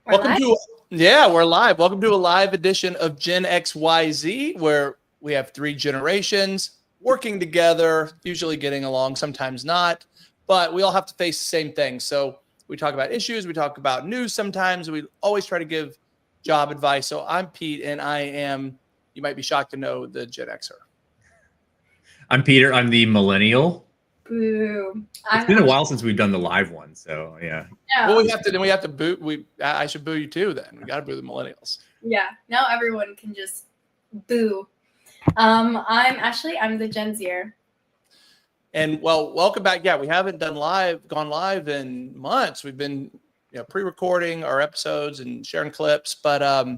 Welcome to we're live. Welcome to a live edition of Gen XYZ, where we have three generations working together, usually getting along, sometimes not, but we all have to face the same thing. So we talk about issues, we talk about news sometimes, we always try to give job advice. So I'm Pete, and I am, you might be shocked to know, the Gen Xer. I'm Peter. I'm the millennial. Boo. It's been a while since we've done the live one, so yeah. Well, we have to boo. I should boo you too. Then we got to boo the millennials. Yeah. Now everyone can just boo. I'm Ashley. I'm the Gen Zer. And well, welcome back. Yeah, we haven't gone live in months. We've been pre-recording our episodes and sharing clips, but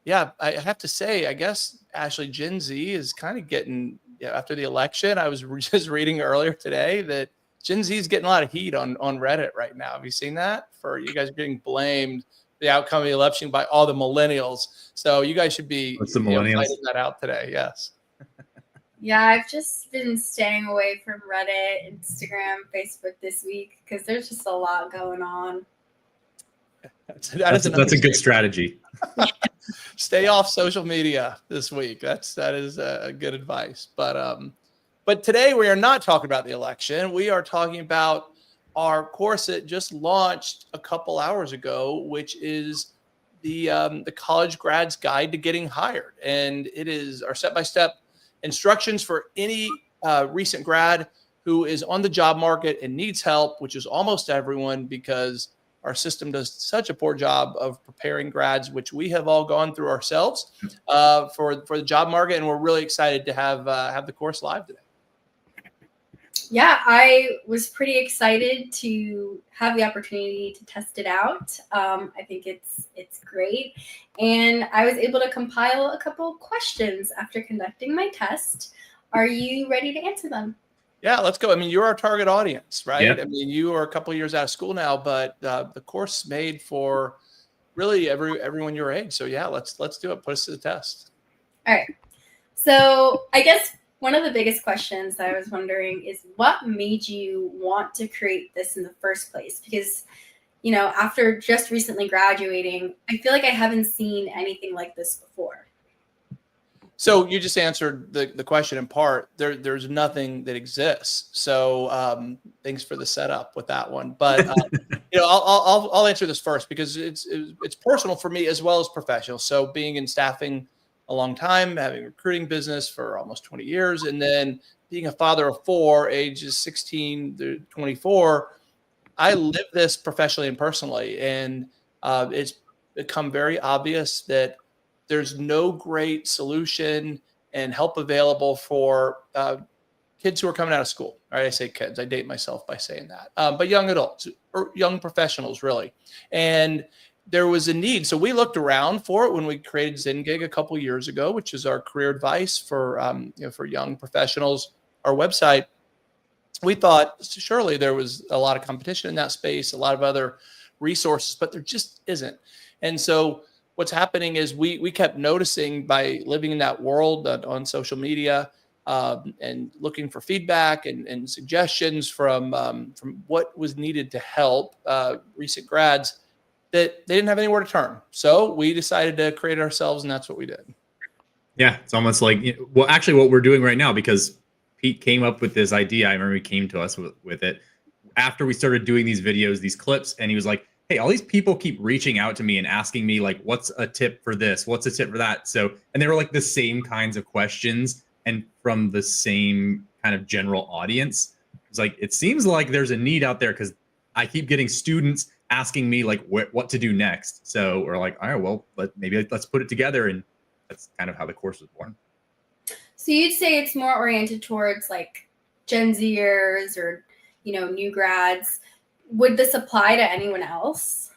yeah, I have to say, I guess Ashley, Gen Z is kind of getting. After the election, I was just reading earlier today that Gen Z is getting a lot of heat on Reddit right now. Have you seen that? For you guys getting blamed the outcome of the election by all the millennials. So you guys should be fighting that out today. Yes. Yeah, I've just been staying away from Reddit, Instagram, Facebook this week because there's just a lot going on. That's a good strategy. Stay off social media this week. That is a good advice. But today we are not talking about the election. We are talking about our course that just launched a couple hours ago, which is the College Grad's Guide to Getting Hired, and it is our step-by-step instructions for any recent grad who is on the job market and needs help, which is almost everyone, because our system does such a poor job of preparing grads, which we have all gone through ourselves for the job market, and we're really excited to have the course live today. Yeah, I was pretty excited to have the opportunity to test it out. I think it's great, and I was able to compile a couple questions after conducting my test. Are you ready to answer them? Yeah, let's go. I mean, you're our target audience, right? Yeah. I mean, you are a couple of years out of school now, but the course is made for really everyone your age. So yeah, let's do it. Put us to the test. All right. So I guess one of the biggest questions that I was wondering is what made you want to create this in the first place? Because, after just recently graduating, I feel like I haven't seen anything like this before. So you just answered the question in part. There's nothing that exists. So thanks for the setup with that one. But I'll answer this first because it's personal for me as well as professional. So being in staffing a long time, having a recruiting business for almost 20 years, and then being a father of four, ages 16 to 24, I live this professionally and personally, and it's become very obvious that there's no great solution and help available for kids who are coming out of school. All right, I say kids. I date myself by saying that. But young adults or young professionals, really. And there was a need. So we looked around for it when we created ZenGig a couple of years ago, which is our career advice for young professionals, our website. We thought surely there was a lot of competition in that space, a lot of other resources, but there just isn't. And so what's happening is we kept noticing by living in that world on social media and looking for feedback and suggestions from what was needed to help recent grads that they didn't have anywhere to turn. So we decided to create it ourselves, and that's what we did. Yeah, it's almost like, well, actually what we're doing right now, because Pete came up with this idea. I remember he came to us with it after we started doing these videos, these clips, and he was like, hey, all these people keep reaching out to me and asking me, like, what's a tip for this? What's a tip for that? So, and they were like the same kinds of questions and from the same kind of general audience. It's like, it seems like there's a need out there because I keep getting students asking me like what to do next. So we're like, all right, well, let's put it together. And that's kind of how the course was born. So you'd say it's more oriented towards like Gen Zers or, new grads. Would this apply to anyone else?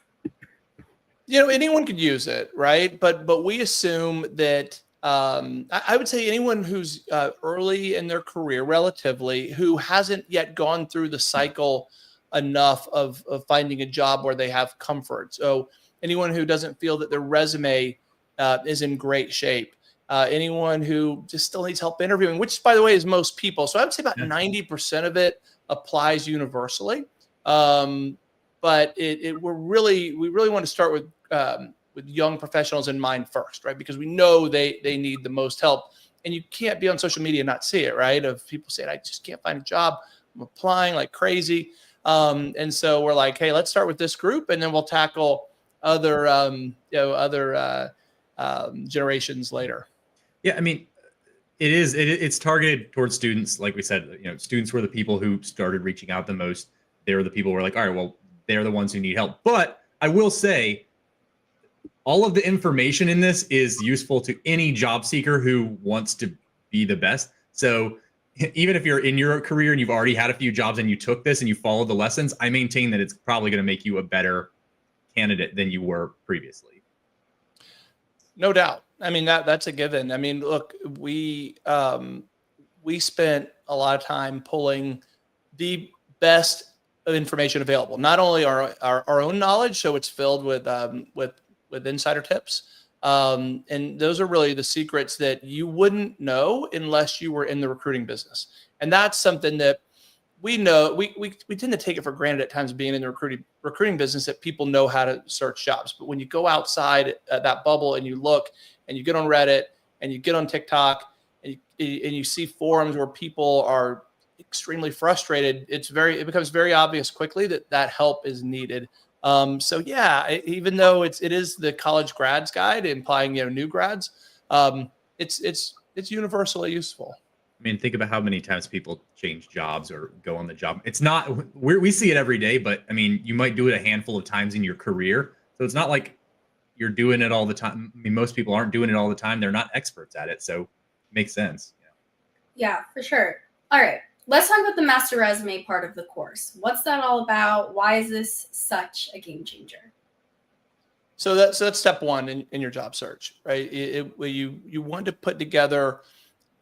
Anyone could use it, right? But we assume that I would say anyone who's early in their career, relatively, who hasn't yet gone through the cycle enough of finding a job where they have comfort. So anyone who doesn't feel that their resume is in great shape. Anyone who just still needs help interviewing, which, by the way, is most people. So I would say about 90% of it applies universally. But but we really want to start with young professionals in mind first, right? Because we know they need the most help, and you can't be on social media and not see it, right? Of people saying, I just can't find a job. I'm applying like crazy. And so we're like, hey, let's start with this group, and then we'll tackle other generations later. Yeah, I mean, it's targeted towards students. Like we said, students were the people who started reaching out the most. They were the people who were like, all right, well, they're the ones who need help. But I will say, all of the information in this is useful to any job seeker who wants to be the best. So even if you're in your career and you've already had a few jobs and you took this and you followed the lessons, I maintain that it's probably going to make you a better candidate than you were previously. No doubt. I mean, that's a given. I mean, look, we spent a lot of time pulling the best information available, not only our own knowledge, so it's filled with insider tips. And those are really the secrets that you wouldn't know unless you were in the recruiting business. And that's something that we know we tend to take it for granted at times, being in the recruiting business, that people know how to search jobs. But when you go outside that bubble and you look and you get on Reddit and you get on TikTok and you see forums where people are extremely frustrated, it becomes very obvious quickly that help is needed. So yeah, even though it is the college grads guide implying new grads, it's universally useful. I mean, think about how many times people change jobs or go on the job. It's not, we see it every day, but I mean, you might do it a handful of times in your career. So it's not like you're doing it all the time. I mean, most people aren't doing it all the time. They're not experts at it. So it makes sense. Yeah, for sure. All right. Let's talk about the master resume part of the course. What's that all about? Why is this such a game changer? So that's step one in your job search, right? You want to put together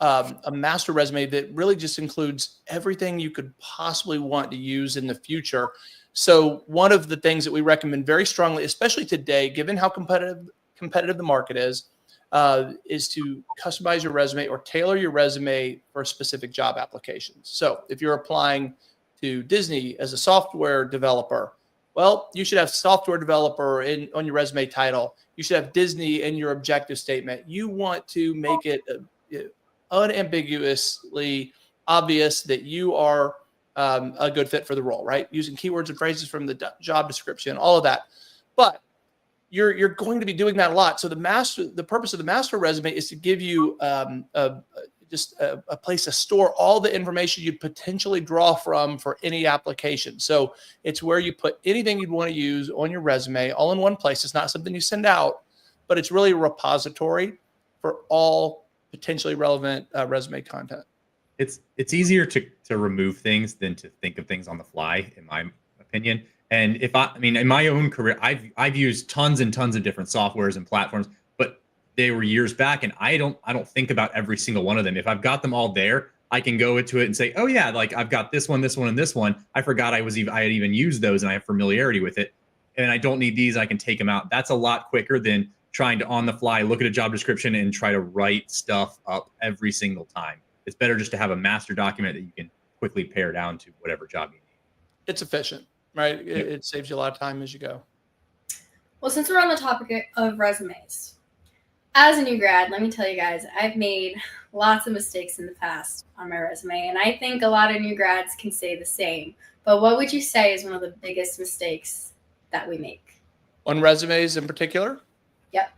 a master resume that really just includes everything you could possibly want to use in the future. So one of the things that we recommend very strongly, especially today, given how competitive the market is to customize your resume or tailor your resume for specific job applications. So if you're applying to Disney as a software developer, well, you should have software developer on your resume title. You should have Disney in your objective statement. You want to make it unambiguously obvious that you are a good fit for the role, right? Using keywords and phrases from the job description, all of that. But you're going to be doing that a lot. So the purpose of the master resume is to give you just a place to store all the information you'd potentially draw from for any application. So it's where you put anything you'd want to use on your resume all in one place. It's not something you send out, but it's really a repository for all potentially relevant resume content. It's easier to remove things than to think of things on the fly, in my opinion. And I mean, in my own career, I've used tons and tons of different softwares and platforms, but they were years back, and I don't think about every single one of them. If I've got them all there, I can go into it and say, oh yeah, like I've got this one, and this one. I forgot I had even used those, and I have familiarity with it, and I don't need these. I can take them out. That's a lot quicker than trying to on the fly look at a job description and try to write stuff up every single time. It's better just to have a master document that you can quickly pare down to whatever job you need. It's efficient, right? It saves you a lot of time as you go. Well, since we're on the topic of resumes, as a new grad, let me tell you guys, I've made lots of mistakes in the past on my resume, and I think a lot of new grads can say the same. But what would you say is one of the biggest mistakes that we make? On resumes in particular? Yep.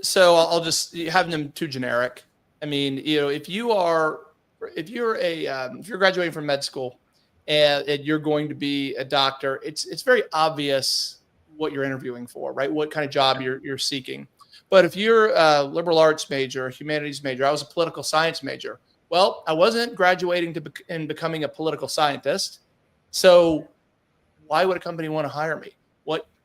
So I'll just have them too generic. I mean, if you're graduating from med school and you're going to be a doctor, it's very obvious what you're interviewing for, right? What kind of job you're seeking. But if you're a liberal arts major, a humanities major, I was a political science major. Well, I wasn't graduating and becoming a political scientist. So why would a company want to hire me?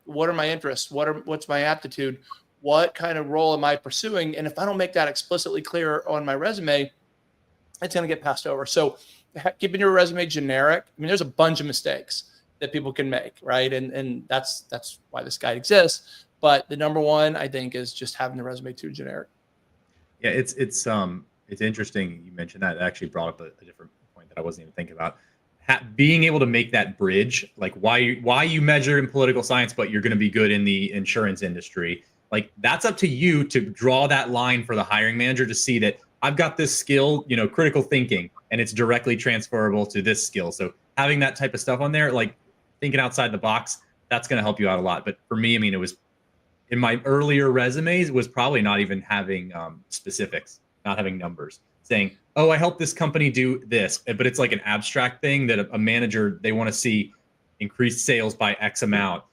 What are my interests? What's my aptitude? What kind of role am I pursuing? And if I don't make that explicitly clear on my resume, it's going to get passed over. So keeping your resume generic, I mean, there's a bunch of mistakes that people can make, right? And that's why this guide exists. But the number one, I think, is just having the resume too generic. Yeah, it's interesting you mentioned that. It actually brought up a different point that I wasn't even thinking about. being able to make that bridge, like why you measure in political science, but you're going to be good in the insurance industry. Like that's up to you to draw that line for the hiring manager to see that I've got this skill, critical thinking, and it's directly transferable to this skill. So having that type of stuff on there, like thinking outside the box, that's going to help you out a lot. But for me, I mean, it was in my earlier resumes was probably not even having specifics, not having numbers, saying, oh, I helped this company do this, but it's like an abstract thing that a manager, they want to see increased sales by X amount,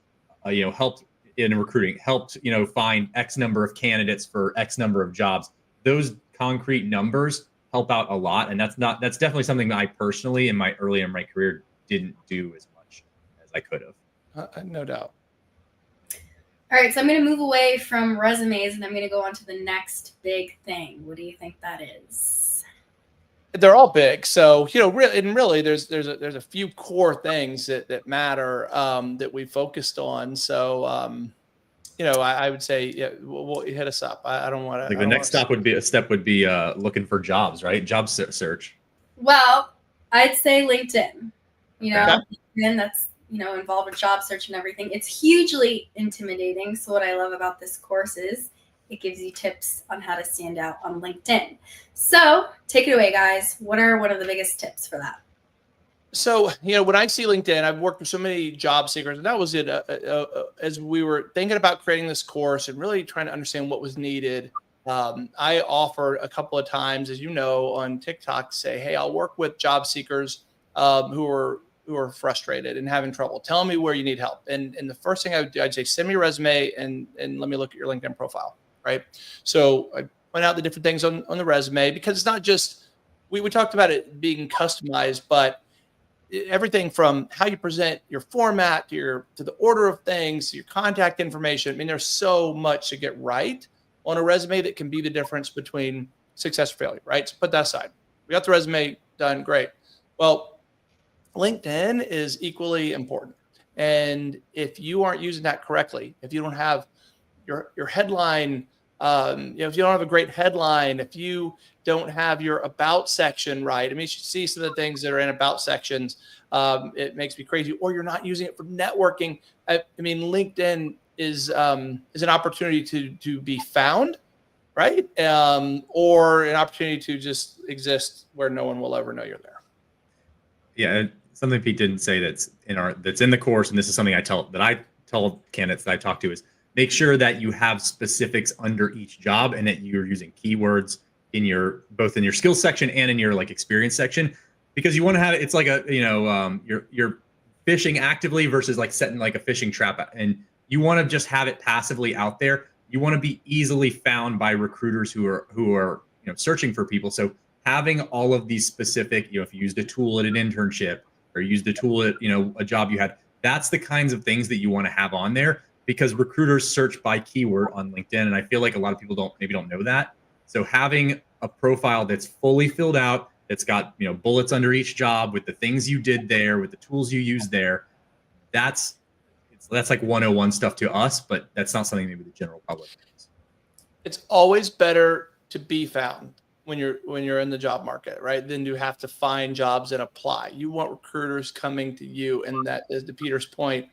helped in recruiting, helped, find X number of candidates for X number of jobs. Those concrete numbers help out a lot. And that's definitely something that I personally in my career didn't do as much as I could have. No doubt. All right, so I'm going to move away from resumes and I'm going to go on to the next big thing. What do you think that is? They're all big. So, really there's a few core things that matter that we focused on. So, I would say, yeah, well, hit us up. I don't want to. Like the next step would be looking for jobs, right? Job search. Well, I'd say LinkedIn. Okay. LinkedIn, that's involved with job search and everything. It's hugely intimidating. So what I love about this course is it gives you tips on how to stand out on LinkedIn. So take it away, guys. What are one of the biggest tips for that? So, when I see LinkedIn, I've worked with so many job seekers, and that was it. As we were thinking about creating this course and really trying to understand what was needed, I offered a couple of times, as you know, on TikTok, say, hey, I'll work with job seekers who are frustrated and having trouble. Tell me where you need help. And the first thing I would do, I'd say, send me your resume and let me look at your LinkedIn profile, right? So I point out the different things on the resume, because it's not just, we talked about it being customized, but everything from how you present your format to the order of things, your contact information. I mean, there's so much to get right on a resume that can be the difference between success or failure, right? So put that aside. We got the resume done. Great. Well, LinkedIn is equally important. And if you aren't using that correctly, if you don't have your headline, if you don't have a great headline, if you don't have your about section right, I mean, you should see some of the things that are in about sections. It makes me crazy. Or you're not using it for networking. I mean, LinkedIn is an opportunity to be found, right? Or an opportunity to just exist where no one will ever know you're there. Yeah, something Pete didn't say that's in the course, and this is something I tell candidates that I talk to, is make sure that you have specifics under each job and that you're using keywords both in your skills section and in your like experience section, because you want to have it's like a you're fishing actively versus like setting like a fishing trap, and you want to just have it passively out there. You want to be easily found by recruiters who are searching for people. So having all of these specific, if you used a tool at an internship or used a tool at a job you had, that's the kinds of things that you want to have on there, because recruiters search by keyword on LinkedIn. And I feel like a lot of people don't know that. So having a profile that's fully filled out, that's got, bullets under each job with the things you did there, with the tools you use there, that's like 101 stuff to us, but that's not something maybe the general public knows. It's always better to be found when you're in the job market, right? Than to have to find jobs and apply. You want recruiters coming to you. And that is, to Peter's point,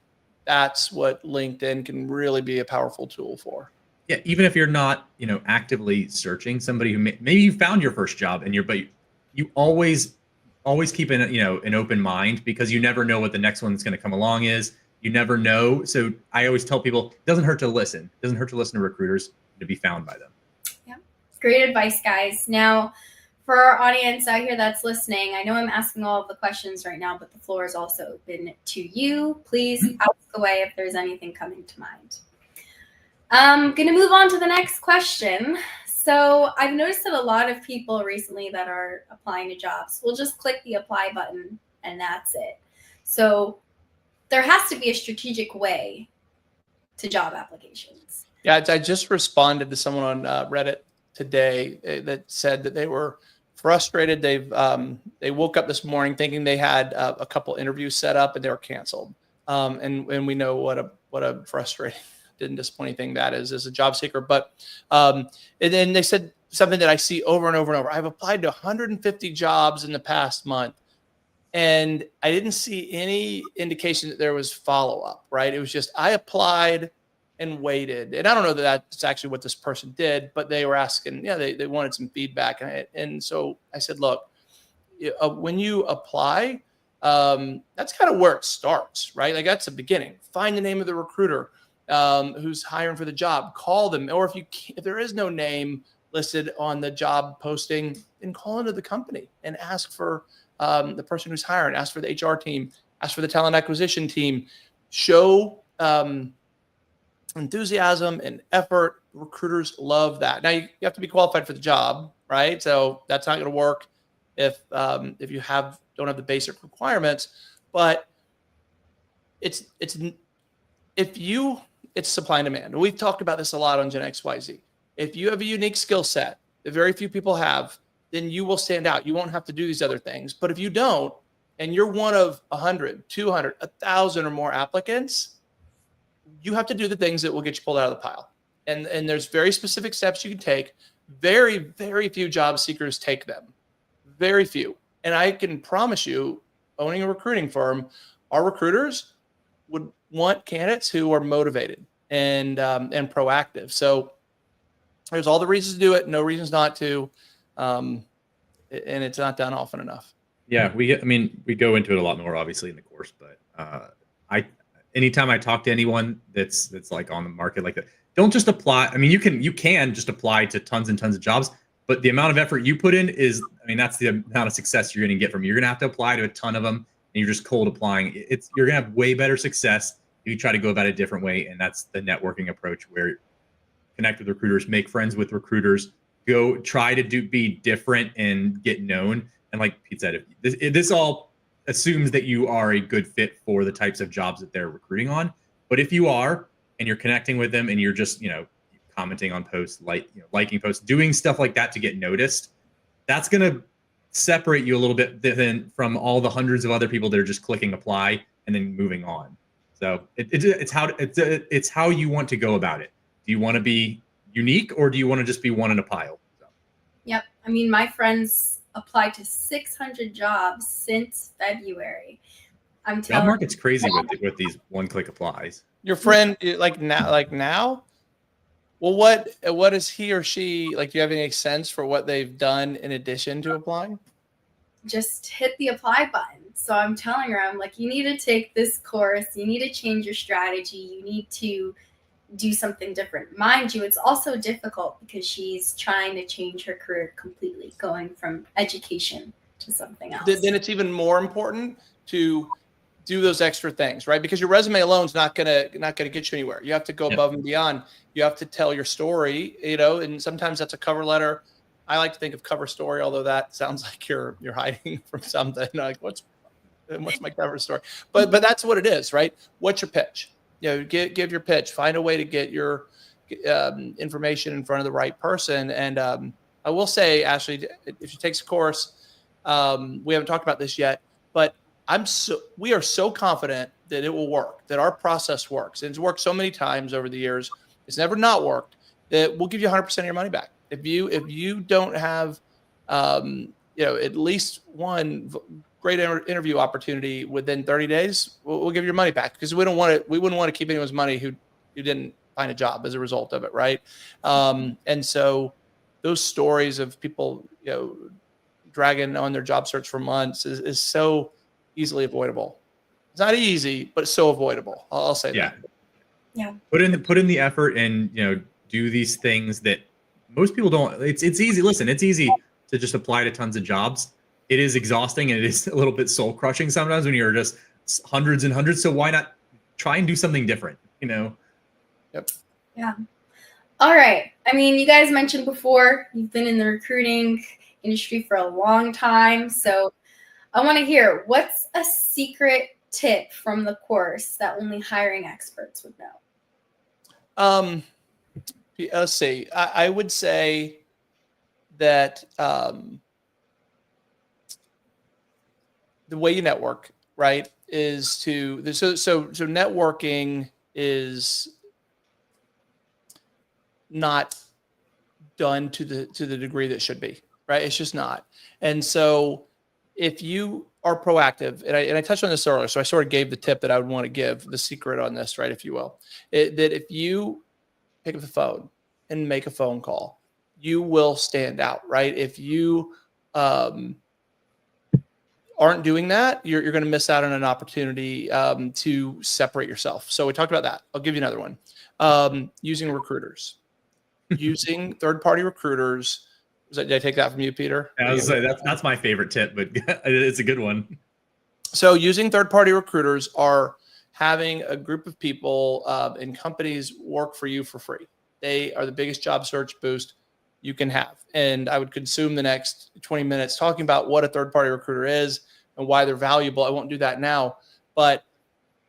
that's what LinkedIn can really be a powerful tool for. Yeah, even if you're not, actively searching, somebody who maybe you found your first job and you always keep an open mind, because you never know what the next one that's going to come along is. You never know. So I always tell people, it doesn't hurt to listen. It doesn't hurt to listen to recruiters, to be found by them. Yeah, great advice, guys. Now, for our audience out here that's listening, I know I'm asking all of the questions right now, but the floor is also open to you. Please ask away if there's anything coming to mind. I'm going to move on to the next question. So I've noticed that a lot of people recently that are applying to jobs will just click the apply button and that's it. So there has to be a strategic way to job applications. Yeah, I just responded to someone on Reddit today that said that they were frustrated. They woke up this morning thinking they had a couple interviews set up and they were canceled. And we know what a frustrating and disappointing thing that is as a job seeker. But and then they said something that I see over and over and over. I've applied to 150 jobs in the past month. And I didn't see any indication that there was follow-up, right? It was just, I applied and waited. And I don't know that that's actually what this person did, but they were asking, they wanted some feedback. And so I said, look, when you apply, that's kind of where it starts, right? Like that's the beginning. Find the name of the recruiter who's hiring for the job, call them. Or if there is no name listed on the job posting, then call into the company and ask for the person who's hiring, ask for the HR team, ask for the talent acquisition team, show enthusiasm and effort. Recruiters love that. Now you have to be qualified for the job, right? So that's not going to work if you don't have the basic requirements, but it's supply and demand. We've talked about this a lot on Gen XYZ. If you have a unique skill set that very few people have, then you will stand out. You won't have to do these other things. But if you don't, and you're one of 100, 200, 1,000 or more applicants, you have to do the things that will get you pulled out of the pile. And there's very specific steps you can take. Very, very few job seekers take them. Very few. And I can promise you, owning a recruiting firm, our recruiters would want candidates who are motivated and proactive. So there's all the reasons to do it, no reasons not to. And it's not done often enough. Yeah, we go into it a lot more obviously in the course, but anytime I talk to anyone that's like on the market like that, don't just apply. I mean, you can just apply to tons and tons of jobs, but the amount of effort you put in is, that's the amount of success you're going to get from it. You're going to have to apply to a ton of them, and you're just cold applying. You're going to have way better success if you try to go about it a different way, and that's the networking approach, where you connect with recruiters, make friends with recruiters, go try to be different and get known. And like Pete said, this all assumes that you are a good fit for the types of jobs that they're recruiting on. But if you are, and you're connecting with them, and you're just commenting on posts, liking posts, doing stuff like that to get noticed, that's going to separate you a little bit then from all the hundreds of other people that are just clicking apply and then moving on. So it's how you want to go about it. Do you want to be unique, or do you want to just be one in a pile? So. Yep. My friends applied to 600 jobs since February. I'm telling job market's crazy with these one-click applies. Your friend, like now? Well, what is he or she like? Do you have any sense for what they've done in addition to applying? Just hit the apply button. So I'm telling her, I'm like, you need to take this course. You need to change your strategy. You need to do something different. Mind you, it's also difficult because she's trying to change her career completely, going from education to something else. Then it's even more important to do those extra things, right? Because your resume alone is not gonna get you anywhere. You have to go above and beyond. You have to tell your story, and sometimes that's a cover letter. I like to think of cover story, although that sounds like you're hiding from something. Like what's my cover story? But that's what it is, right? What's your pitch? Give your pitch. Find a way to get your information in front of the right person. And I will say, Ashley, if she takes a course, we haven't talked about this yet, but we are so confident that it will work, that our process works. And it's worked so many times over the years. It's never not worked. That we'll give you 100% of your money back. If you don't have, at least one great interview opportunity within 30 days, we'll give your money back, because we wouldn't want to keep anyone's money who didn't find a job as a result of it, right? And so those stories of people dragging on their job search for months is so easily avoidable. It's not easy, but it's so avoidable. I'll say that. Yeah. Put in the effort and do these things that most people don't. It's easy. Listen, it's easy to just apply to tons of jobs. It is exhausting, and it is a little bit soul crushing sometimes when you're just hundreds and hundreds. So why not try and do something different? Yep. Yeah. All right. You guys mentioned before you've been in the recruiting industry for a long time. So I want to hear, what's a secret tip from the course that only hiring experts would know? Let's see. I would say that the way you network, right, is so networking is not done to the degree that should be, right? It's just not. And so if you are proactive, and I touched on this earlier, so I sort of gave the tip that I would want to give, the secret on this, right, if you will, that if you pick up the phone and make a phone call, you will stand out, right? If you aren't doing that, you're going to miss out on an opportunity to separate yourself. So we talked about that. I'll give you another one. Using recruiters, using third-party recruiters. Did I take that from you, Peter? I was say that's my favorite tip, but it's a good one. So using third-party recruiters are having a group of people and companies work for you for free. They are the biggest job search boost you can have. And I would consume the next 20 minutes talking about what a third-party recruiter is and why they're valuable. I won't do that now, but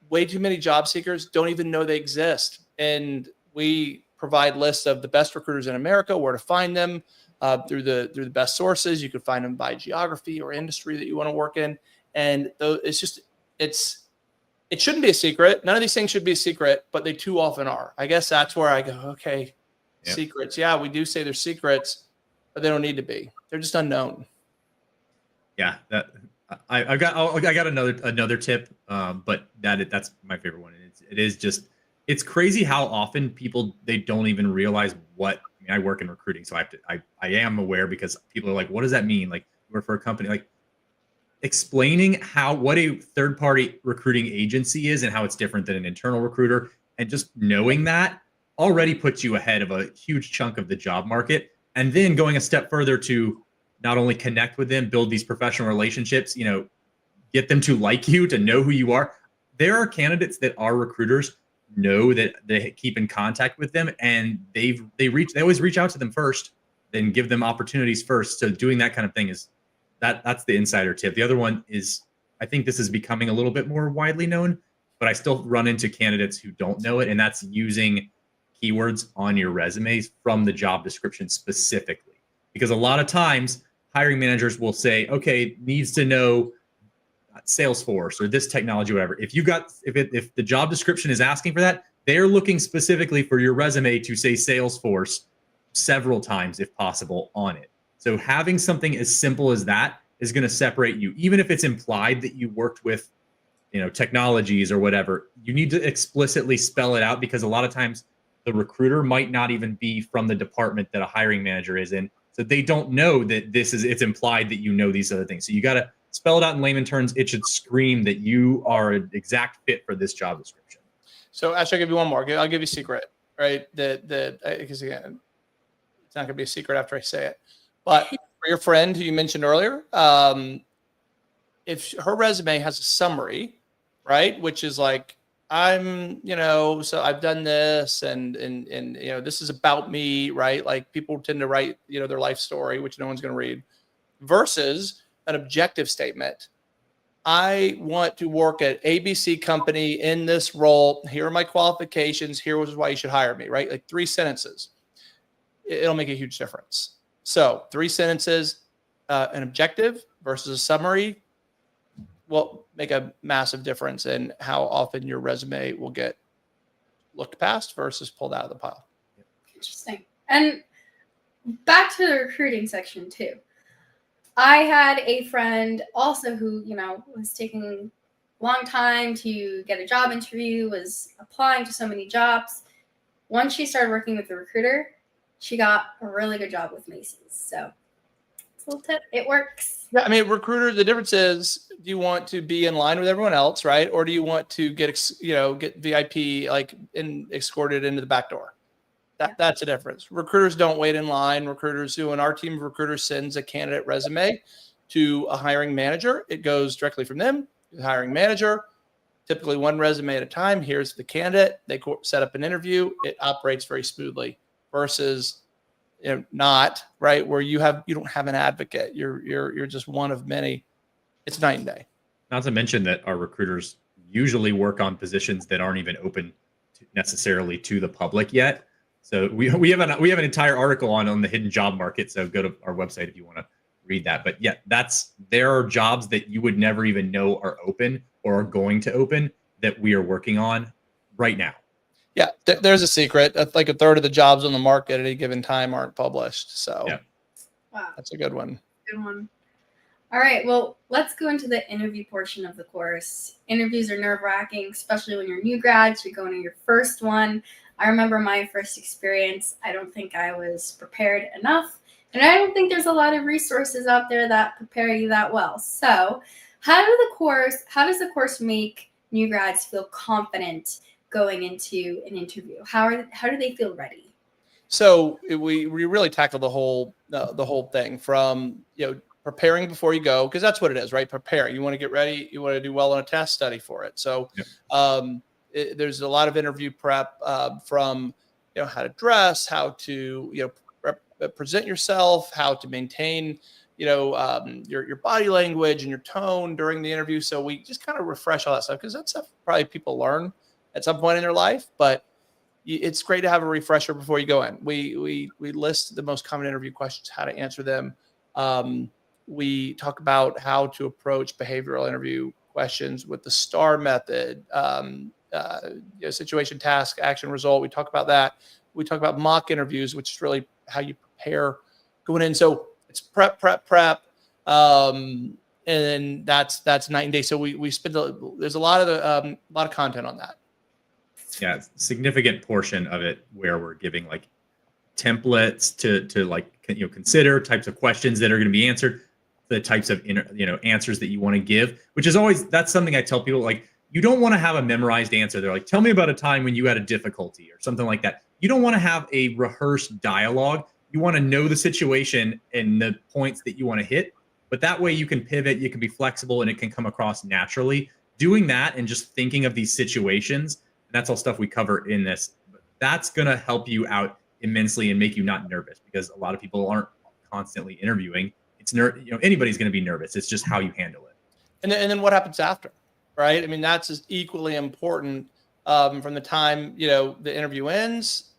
way too many job seekers don't even know they exist. And we provide lists of the best recruiters in America, where to find them through the best sources. You can find them by geography or industry that you want to work in. And it shouldn't be a secret. None of these things should be a secret, but they too often are. I guess that's where I go, okay, yep. Secrets. Yeah, we do say they're secrets, but they don't need to be. They're just unknown. Yeah, I got another tip, but that's my favorite one. It's crazy how often people, they don't even realize what. I mean, I work in recruiting, so I am aware, because people are like, what does that mean? Like, work for a company, like explaining what a third-party recruiting agency is and how it's different than an internal recruiter, and just knowing that already puts you ahead of a huge chunk of the job market. And then going a step further to not only connect with them, build these professional relationships, get them to like you, to know who you are. There are candidates that are recruiters, know that they keep in contact with them, and they always reach out to them first, then give them opportunities first. So doing that kind of thing that's the insider tip. The other one is, I think this is becoming a little bit more widely known, but I still run into candidates who don't know it, and that's using keywords on your resumes from the job description specifically. Because a lot of times hiring managers will say, okay, needs to know Salesforce or this technology, whatever. If the job description is asking for that, they're looking specifically for your resume to say Salesforce several times, if possible, on it. So having something as simple as that is going to separate you, even if it's implied that you worked with, technologies or whatever. You need to explicitly spell it out, because a lot of times the recruiter might not even be from the department that a hiring manager is in. So they don't know that it's implied that you know these other things. So you got to spell it out in layman terms. It should scream that you are an exact fit for this job description. So actually, I'll give you one more. I'll give you a secret, right? Because again, it's not going to be a secret after I say it. But for your friend who you mentioned earlier, if her resume has a summary, right, which is like, so I've done this and this is about me, right? Like, people tend to write, their life story, which no one's going to read, versus an objective statement. I want to work at ABC company in this role. Here are my qualifications. Here is why you should hire me, right? Like 3 sentences. It'll make a huge difference. So 3 sentences, an objective versus a summary will make a massive difference in how often your resume will get looked past versus pulled out of the pile. Interesting. And back to the recruiting section too. I had a friend also who, was taking a long time to get a job interview, was applying to so many jobs. Once she started working with the recruiter, she got a really good job with Macy's. So it's a little tip. It works. Yeah, I mean, recruiter, the difference is, do you want to be in line with everyone else, right? Or do you want to get VIP, escorted into the back door? That's a difference. Recruiters don't wait in line. When our team of recruiters sends a candidate resume to a hiring manager, it goes directly from them to the hiring manager, typically 1 resume at a time. Here's the candidate. They set up an interview. It operates very smoothly versus not, right, where you don't have an advocate. You're just one of many. It's night and day. Not to mention that our recruiters usually work on positions that aren't even open necessarily to the public yet. So we have an entire article on the hidden job market. So go to our website if you want to read that. But yeah, there are jobs that you would never even know are open or are going to open that we are working on right now. Yeah, there's a secret. Like 1/3 of the jobs on the market at any given time aren't published. So yeah. Wow, that's a good one. good one. All right, well, let's go into the interview portion of the course. Interviews are nerve-wracking, especially when you're new grads, you're going to your first one. I remember my first experience. I don't think I was prepared enough, and I don't think there's a lot of resources out there that prepare you that well. So, how does the course make new grads feel confident going into an interview? How do they feel ready? So we really tackle the whole thing from, preparing before you go, because that's what it is, right? Prepare. You want to get ready. You want to do well on a test, study for it. So there's a lot of interview prep from how to dress, how to present yourself, how to maintain your body language and your tone during the interview. So we just kind of refresh all that stuff, because that's stuff probably people learn at some point in their life, but it's great to have a refresher before you go in. We list the most common interview questions, how to answer them. We talk about how to approach behavioral interview questions with the STAR method, situation, task, action, result. We talk about that. We talk about mock interviews, which is really how you prepare going in. So it's prep. And that's night and day. So we spend there's a lot of content on that. Yeah, significant portion of it where we're giving like templates to like consider types of questions that are going to be answered, the types of answers that you want to give, which is always, that's something I tell people, like, you don't want to have a memorized answer. They're like, tell me about a time when you had a difficulty or something like that. You don't want to have a rehearsed dialogue. You want to know the situation and the points that you want to hit, but that way you can pivot, you can be flexible, and it can come across naturally. Doing that and just thinking of these situations, and that's all stuff we cover in this, but that's going to help you out immensely and make you not nervous, because a lot of people aren't constantly interviewing. It's anybody's going to be nervous. It's just how you handle it. And then what happens after, right? I mean, that's as equally important from the time, the interview ends,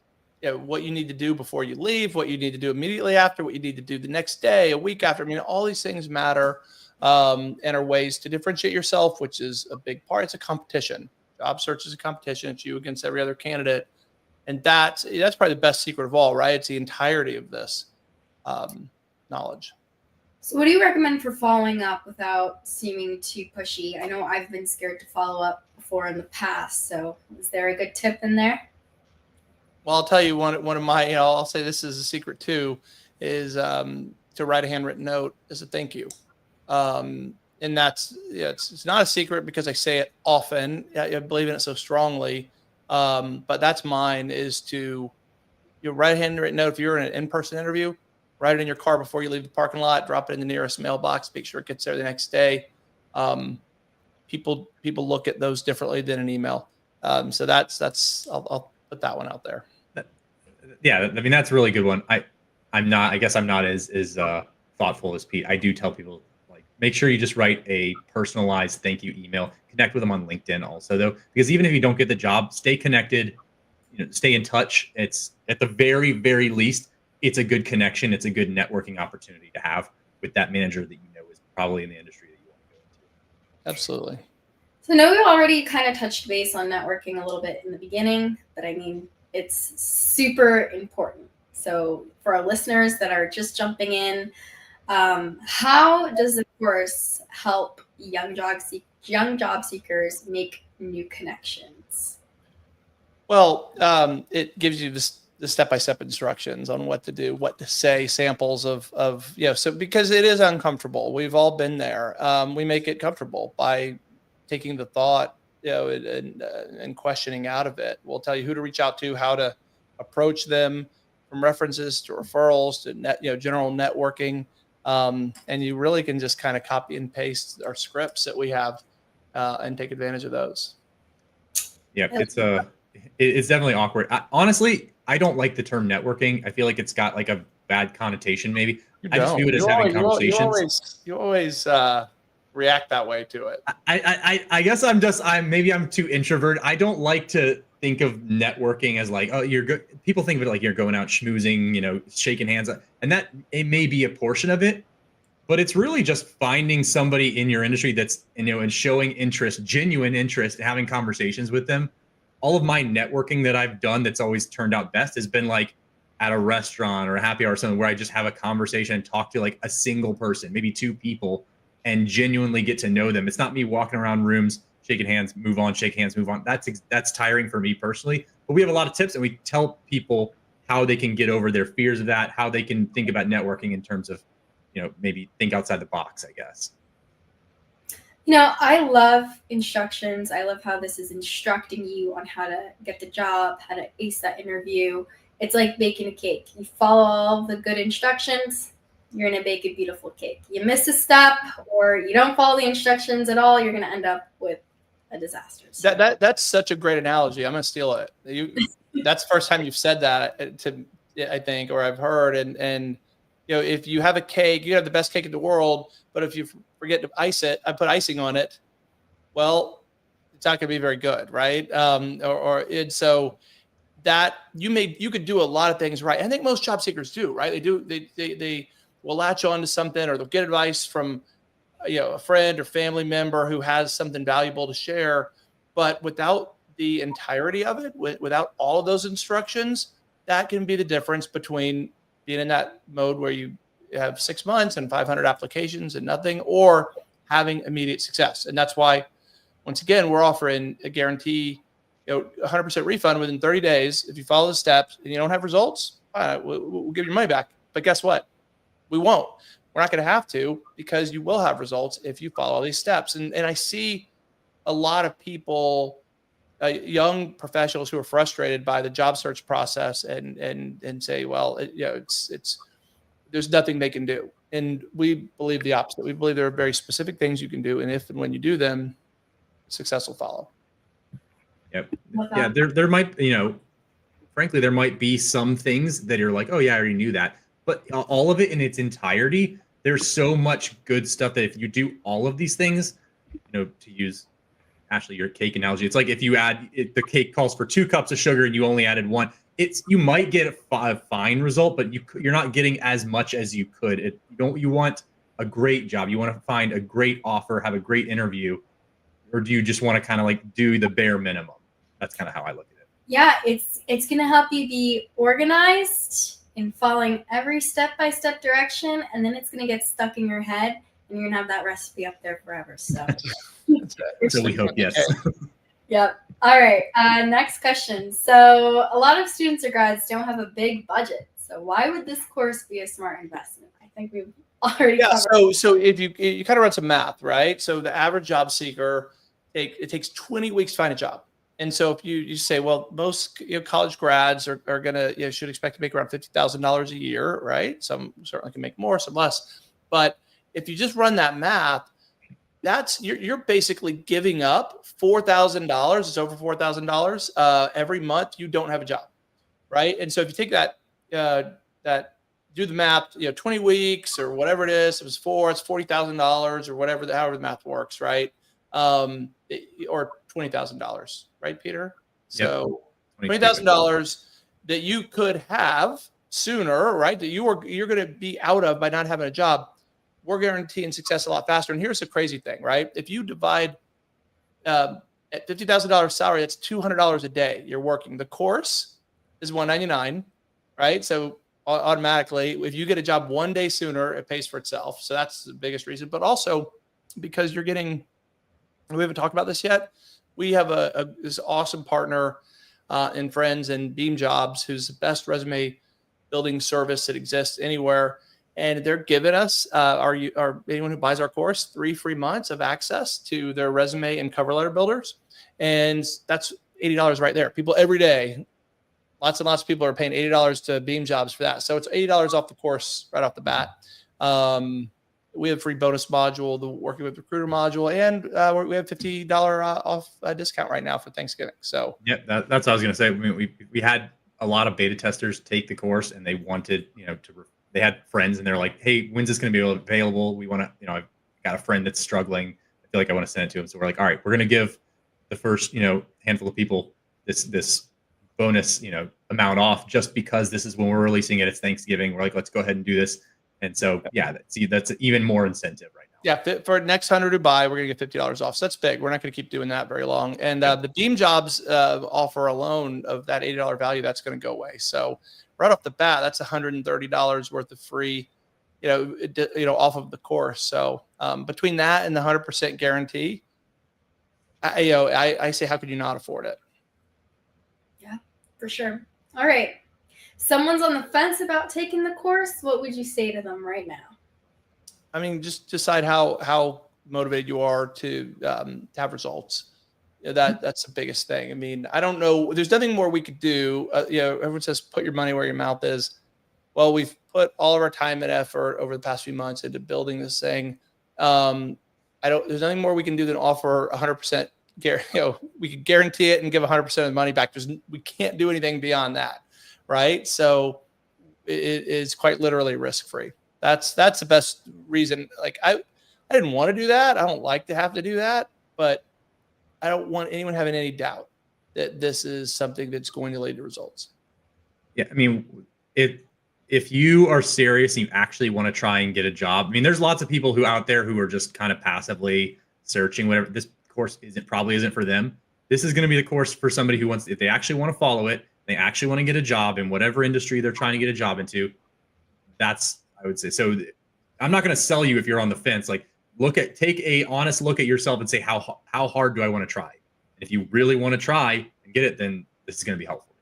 what you need to do before you leave, what you need to do immediately after, what you need to do the next day, a week after. I mean, all these things matter and are ways to differentiate yourself, which is a big part. It's a competition. Job search is a competition. It's you against every other candidate. And that's probably the best secret of all, right? It's the entirety of this knowledge. So what do you recommend for following up without seeming too pushy? I know I've been scared to follow up before in the past. So is there a good tip in there? Well, I'll tell you one of my, I'll say this is a secret too, is to write a handwritten note as a thank you. And that's, it's not a secret because I say it often. I believe in it so strongly. But that's mine, is to write a handwritten note. If you're in an in-person interview, write it in your car before you leave the parking lot, drop it in the nearest mailbox, make sure it gets there the next day. People look at those differently than an email. So I'll put that one out there. Yeah, I mean, that's a really good one. I guess I'm not as thoughtful as Pete. I do tell people, like, make sure you just write a personalized thank you email. Connect with them on LinkedIn also, though, because even if you don't get the job, stay connected, stay in touch. It's at the very, very least, it's a good connection. It's a good networking opportunity to have with that manager that is probably in the industry that you want to go into. Absolutely. So I know we already kind of touched base on networking a little bit in the beginning, but I mean, it's super important. So for our listeners that are just jumping in, how does the course help young job seekers make new connections? Well, it gives you the step-by-step instructions on what to do, what to say, samples of so because it is uncomfortable. We've all been there. We make it comfortable by taking the thought, and questioning out of it. We'll tell you who to reach out to, how to approach them, from references to referrals to general networking. And you really can just kind of copy and paste our scripts that we have and take advantage of those. Yeah, it's definitely awkward. Honestly, I don't like the term networking. I feel like it's got like a bad connotation. Maybe I just view it as having conversations. You always react that way to it. I guess maybe I'm too introverted. I don't like to think of networking as like, oh, you're good. People think of it like you're going out schmoozing, shaking hands, and that it may be a portion of it, but it's really just finding somebody in your industry that's, and showing interest, genuine interest, having conversations with them. All of my networking that I've done that's always turned out best has been like at a restaurant or a happy hour or something, where I just have a conversation and talk to like a single person, maybe two people, and genuinely get to know them. It's not me walking around rooms, shaking hands, move on, shake hands, move on. That's tiring for me personally. But we have a lot of tips, and we tell people how they can get over their fears of that, how they can think about networking in terms of, maybe think outside the box, I guess. I love instructions. I love how this is instructing you on how to get the job, how to ace that interview. It's like baking a cake. You follow all the good instructions, you're going to bake a beautiful cake. You miss a step or you don't follow the instructions at all, you're going to end up with a disaster. So. That's such a great analogy. I'm going to steal it. That's the first time you've said that I think, or I've heard. And if you have a cake, you have the best cake in the world, but if you forget to ice it, I put icing on it, well, it's not going to be very good, right? So that you could do a lot of things right. I think most job seekers do, right? They will latch on to something, or they'll get advice from a friend or family member who has something valuable to share, but without the entirety of it, without all of those instructions, that can be the difference between being in that mode where you have 6 months and 500 applications and nothing, or having immediate success. And that's why, once again, we're offering a guarantee, 100% refund within 30 days. If you follow the steps and you don't have results, we'll give you your money back. But guess what? We won't. We're not going to have to, because you will have results if you follow all these steps. And I see a lot of people, young professionals, who are frustrated by the job search process and say, well, it's there's nothing they can do. And we believe the opposite. We believe there are very specific things you can do, and if and when you do them, success will follow. Yep. Yeah, there might, frankly, there might be some things that you're like, oh yeah, I already knew that. But all of it in its entirety, there's so much good stuff that if you do all of these things, to use, Ashley, your cake analogy, it's like if you the cake calls for 2 cups of sugar and you only added 1, you might get a fine result, but you're not getting as much as you could. You want a great job. You want to find a great offer, have a great interview, or do you just want to kind of like do the bare minimum? That's kind of how I look at it. Yeah, it's going to help you be organized in following every step-by-step direction, and then it's going to get stuck in your head, and you're going to have that recipe up there forever. So, so we hope, yes. Yep. All right. Next question. So a lot of students or grads don't have a big budget. So why would this course be a smart investment? I think we've already covered. So if you kind of run some math, right? So the average job seeker, it takes 20 weeks to find a job. And so if you say, well, most college grads are going to should expect to make around $50,000 a year, right? Some certainly can make more, some less. But if you just run that math, you're basically giving up $4,000. It's over $4,000 every month you don't have a job, right? And so if you take that do the math, 20 weeks or whatever it is, it's $40,000 or whatever, however the math works, right? Or $20,000, right, Peter? So $20,000 that you could have sooner, right? That you're going to be out of by not having a job. We're guaranteeing success a lot faster. And here's the crazy thing, right? If you divide at $50,000 salary, that's $200 a day you're working. The course is $199, right? So automatically, if you get a job one day sooner, it pays for itself. So that's the biggest reason. But also because you're getting, we haven't talked about this yet, we have this awesome partner and friends in Beam Jobs, who's the best resume building service that exists anywhere. And they're giving us, anyone who buys our course, 3 free months of access to their resume and cover letter builders. And that's $80 right there. People every day, lots and lots of people are paying $80 to Beam Jobs for that. So it's $80 off the course right off the bat. We have free bonus module, the Working with Recruiter module, and we have $50 off discount right now for Thanksgiving. So yeah, that's what I was going to say. I mean, we had a lot of beta testers take the course, and they wanted, they had friends, and they're like, "Hey, when's this going to be available? We want to, I've got a friend that's struggling. I feel like I want to send it to him." So we're like, "All right, we're going to give the first, handful of people this bonus, amount off, just because this is when we're releasing it. It's Thanksgiving. We're like, let's go ahead and do this." And so, yeah, that's even more incentive right now. Yeah, for next 100 who buy, we're going to get $50 off. So that's big. We're not going to keep doing that very long. And the Beam Jobs offer alone of that $80 value, that's going to go away. So right off the bat, that's $130 worth of free off of the course. So between that and the 100% guarantee, I say, how could you not afford it? Yeah, for sure. All right. Someone's on the fence about taking the course. What would you say to them right now? I mean, just decide how motivated you are to have results. That's the biggest thing. I mean, I don't know. There's nothing more we could do. Everyone says put your money where your mouth is. Well, we've put all of our time and effort over the past few months into building this thing. There's nothing more we can do than offer 100%. We could guarantee it and give 100% of the money back. We can't do anything beyond that, right? So it is quite literally risk-free. That's the best reason. Like I didn't want to do that. I don't like to have to do that, but I don't want anyone having any doubt that this is something that's going to lead to results. Yeah, I mean, if you are serious and you actually want to try and get a job, I mean, there's lots of people who out there who are just kind of passively searching, whatever. This course probably isn't for them. This is going to be the course for somebody who wants, if they actually want to follow it, they actually want to get a job in whatever industry they're trying to get a job into. That's, I would say. So I'm not going to sell you if you're on the fence. Like, take a honest look at yourself and say, how hard do I want to try? And if you really want to try and get it, then this is going to be helpful.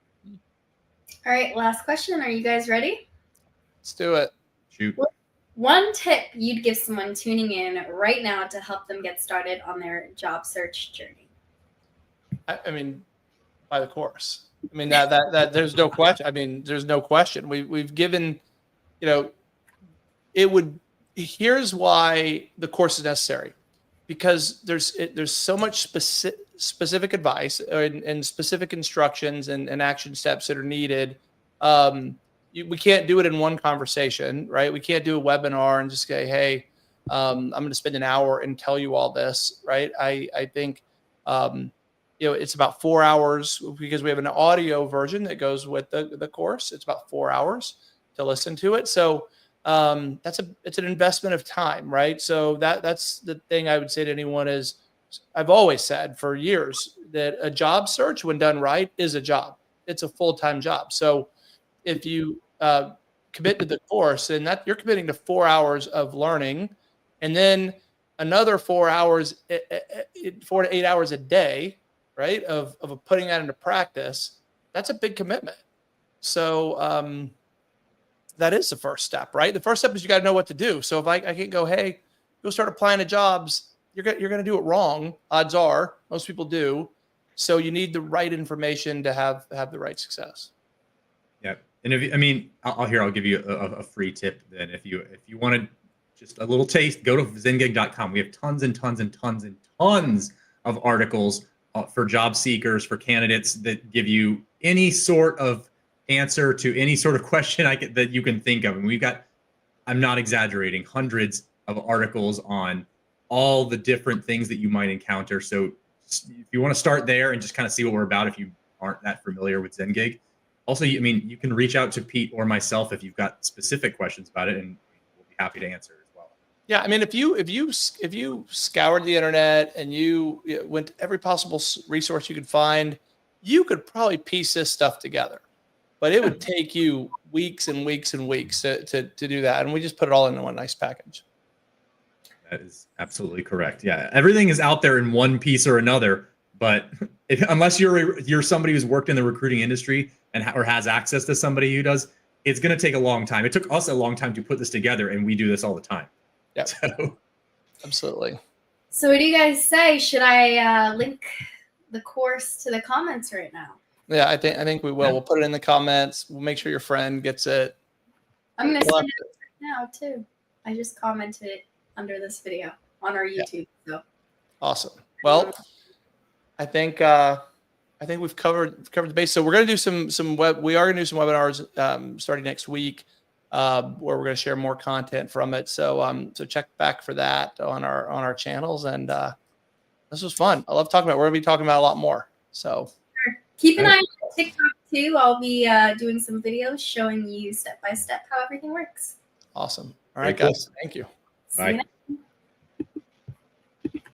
All right, last question. Are you guys ready? Let's do it. Shoot. One tip you'd give someone tuning in right now to help them get started on their job search journey? I mean, buy the course. I mean, that there's no question. I mean, there's no question. We've given, here's why the course is necessary, because there's so much specific advice and specific instructions and action steps that are needed. We can't do it in one conversation, right? We can't do a webinar and just say, hey, I'm going to spend an hour and tell you all this, right? I think, it's about 4 hours, because we have an audio version that goes with the course. It's about 4 hours to listen to it. So it's an investment of time, right? So that's the thing I would say to anyone is, I've always said for years that a job search, when done right, is a job. It's a full-time job. So if you commit to the course, and that you're committing to 4 hours of learning, and then another 4 hours, 4 to 8 hours a day, right, of putting that into practice, that's a big commitment. So that is the first step, right? The first step is you got to know what to do. So if I can't go, hey, go start applying to jobs, you're going to do it wrong. Odds are most people do. So you need the right information to have the right success. Yeah. And I'll give you a free tip then. If you wanted just a little taste, go to zengig.com. We have tons and tons and tons and tons of articles for job seekers, for candidates, that give you any sort of answer to any sort of question that you can think of. And we've got, I'm not exaggerating, hundreds of articles on all the different things that you might encounter. So if you want to start there and just kind of see what we're about, if you aren't that familiar with Zengig. Also, you can reach out to Pete or myself if you've got specific questions about it, and we'll be happy to answer as well. Yeah, I mean, if you scoured the internet and you went to every possible resource you could find, you could probably piece this stuff together. But it would take you weeks and weeks and weeks to do that, and we just put it all into one nice package. That is absolutely correct. Yeah, everything is out there in one piece or another, but unless you're somebody who's worked in the recruiting industry or has access to somebody who does, it's going to take a long time. It took us a long time to put this together, and we do this all the time. Yeah, so, absolutely. So what do you guys say? Should I link the course to the comments right now? Yeah, I think we will. Yeah. We'll put it in the comments. We'll make sure your friend gets it. I'm going to send it right now too. I just commented it under this video on our YouTube. Yeah. So awesome. Well, I think we've covered the base. So we're going to do some webinars starting next week, where we're going to share more content from it. So check back for that on our channels. And this was fun. I love talking about it. We're going to be talking about a lot more. So keep an eye on TikTok too. I'll be doing some videos showing you step by step how everything works. Awesome. All right, guys. Thank you. Bye.